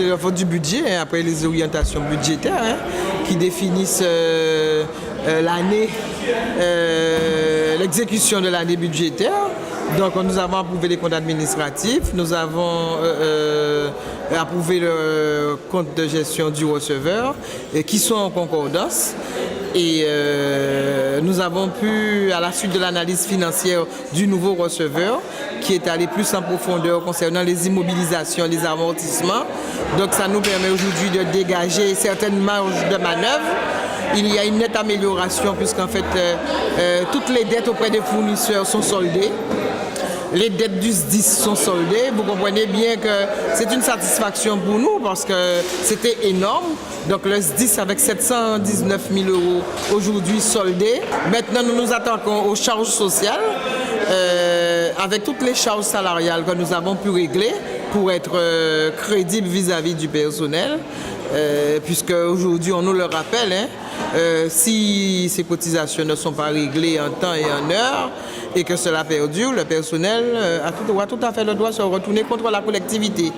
le vote du budget, hein, après les orientations budgétaires qui définissent l'année, l'exécution de l'année budgétaire. Donc nous avons approuvé les comptes administratifs, nous avons approuvé le compte de gestion du receveur qui sont en concordance. Et nous avons pu, à la suite de l'analyse financière du nouveau receveur, qui est allé plus en profondeur concernant les immobilisations, les amortissements. Donc ça nous permet aujourd'hui de dégager certaines marges de manœuvre. Il y a une nette amélioration puisqu'en fait, toutes les dettes auprès des fournisseurs sont soldées. Les dettes du SDIS sont soldées. Vous comprenez bien que c'est une satisfaction pour nous parce que c'était énorme. Donc le SDIS avec 719 000 € aujourd'hui soldés. Maintenant, nous nous attaquons aux charges sociales avec toutes les charges salariales que nous avons pu régler pour être crédibles vis-à-vis du personnel. Puisque aujourd'hui, on nous le rappelle, si ces cotisations ne sont pas réglées en temps et en heure et que cela perdure, le personnel doit tout à fait le droit de se retourner contre la collectivité.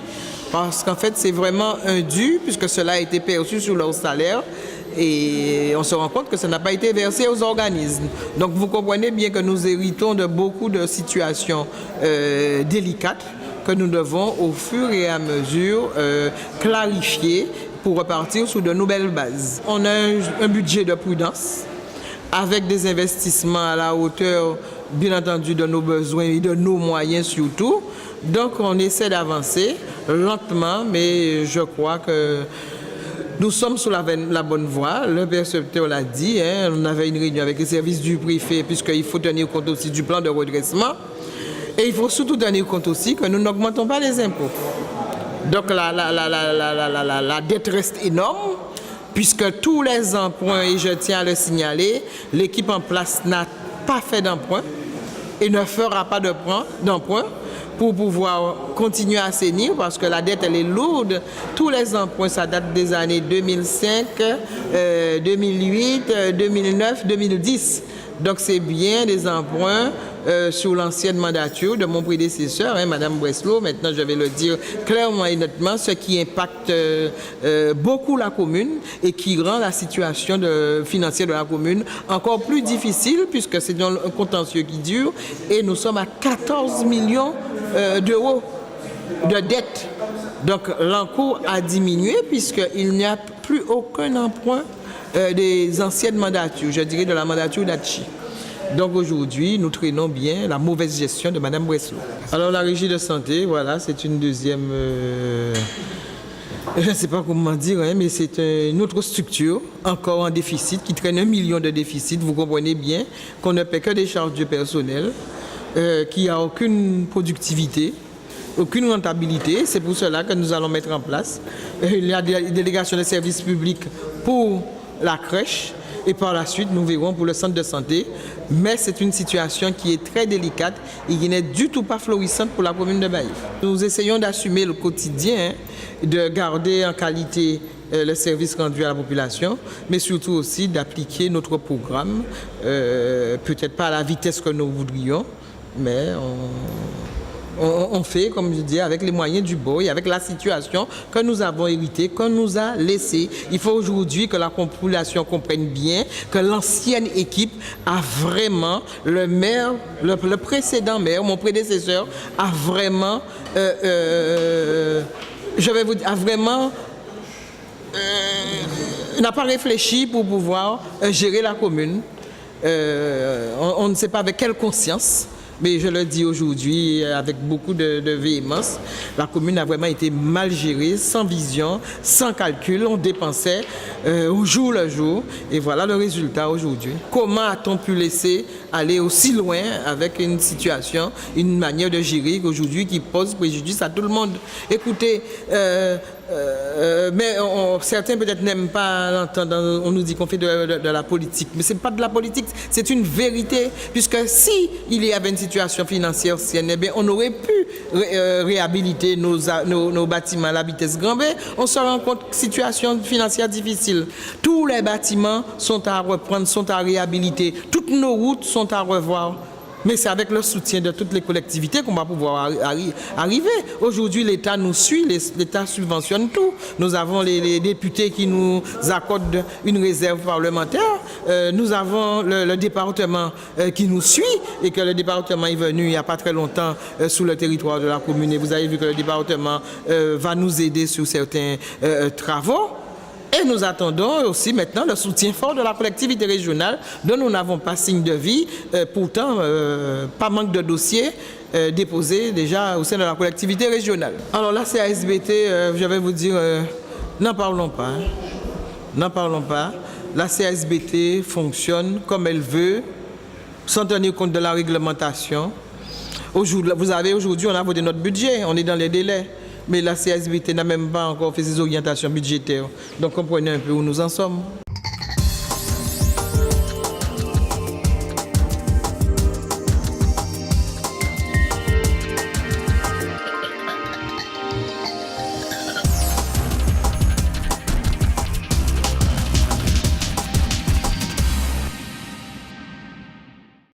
Parce qu'en fait, c'est vraiment un dû, puisque cela a été perçu sur leur salaire. Et on se rend compte que ça n'a pas été versé aux organismes. Donc vous comprenez bien que nous héritons de beaucoup de situations délicates que nous devons au fur et à mesure clarifier pour repartir sur de nouvelles bases. On a un budget de prudence avec des investissements à la hauteur, bien entendu, de nos besoins et de nos moyens surtout. Donc on essaie d'avancer lentement, mais je crois que nous sommes sur la bonne voie. Le percepteur l'a dit, on avait une réunion avec les services du préfet puisqu'il faut tenir compte aussi du plan de redressement. Et il faut surtout tenir compte aussi que nous n'augmentons pas les impôts. Donc la dette reste énorme puisque tous les emprunts, et je tiens à le signaler, l'équipe en place n'a pas fait d'emprunt et ne fera pas d'emprunt pour pouvoir continuer à assainir parce que la dette elle est lourde. Tous les emprunts, ça date des années 2005, 2008, 2009, 2010. Donc c'est bien des emprunts sur l'ancienne mandature de mon prédécesseur, Madame Breslau. Maintenant, je vais le dire clairement et nettement, ce qui impacte beaucoup la commune et qui rend la situation financière de la commune encore plus difficile puisque c'est un contentieux qui dure et nous sommes à 14 millions d'euros de dette. Donc l'encours a diminué puisqu'il n'y a plus aucun emprunt des anciennes mandatures, je dirais de la mandature d'Achi. Donc aujourd'hui, nous traînons bien la mauvaise gestion de Mme Breslau. Alors la régie de santé, voilà, c'est une deuxième... je ne sais pas comment dire, mais c'est une autre structure, encore en déficit, qui traîne 1 million de déficit. Vous comprenez bien qu'on ne paie que des charges du personnel, qui n'a aucune productivité, aucune rentabilité. C'est pour cela que nous allons mettre en place la délégation de services publics pour la crèche et par la suite nous verrons pour le centre de santé. Mais c'est une situation qui est très délicate et qui n'est du tout pas florissante pour la commune de Baïf. Nous essayons d'assumer le quotidien, de garder en qualité le service rendu à la population, mais surtout aussi d'appliquer notre programme, peut-être pas à la vitesse que nous voudrions, mais on fait, comme je dis, avec les moyens du bord et avec la situation que nous avons héritée, qu'on nous a laissée. Il faut aujourd'hui que la population comprenne bien que l'ancienne équipe a vraiment, le maire, le précédent maire, mon prédécesseur, a vraiment, n'a pas réfléchi pour pouvoir gérer la commune. On ne sait pas avec quelle conscience. Mais je le dis aujourd'hui avec beaucoup de véhémence, la commune a vraiment été mal gérée, sans vision, sans calcul. On dépensait au jour le jour. Et voilà le résultat aujourd'hui. Comment a-t-on pu laisser aller aussi loin avec une situation, une manière de gérer aujourd'hui qui pose préjudice à tout le monde? Écoutez, mais certains peut-être n'aiment pas l'entendre. On nous dit qu'on fait de la politique, mais ce n'est pas de la politique, c'est une vérité. Puisque si il y avait une situation financière saine, eh bien, on aurait pu réhabiliter nos bâtiments à la vitesse grand B. On se rend compte que situation financière difficile. Tous les bâtiments sont à reprendre, sont à réhabiliter. Toutes nos routes sont à revoir. Mais c'est avec le soutien de toutes les collectivités qu'on va pouvoir arriver. Aujourd'hui, l'État nous suit, l'État subventionne tout. Nous avons les députés qui nous accordent une réserve parlementaire. Nous avons le département qui nous suit et que le département est venu il n'y a pas très longtemps sur le territoire de la commune. Et vous avez vu que le département va nous aider sur certains travaux. Et nous attendons aussi maintenant le soutien fort de la collectivité régionale dont nous n'avons pas signe de vie, pourtant pas manque de dossiers déposés déjà au sein de la collectivité régionale. Alors là, CASBT, je vais vous dire, n'en parlons pas. Hein. N'en parlons pas. La CASBT fonctionne comme elle veut, sans tenir compte de la réglementation. Aujourd'hui, on a voté notre budget, on est dans les délais. Mais la CASBT n'a même pas encore fait ses orientations budgétaires. Donc comprenez un peu où nous en sommes.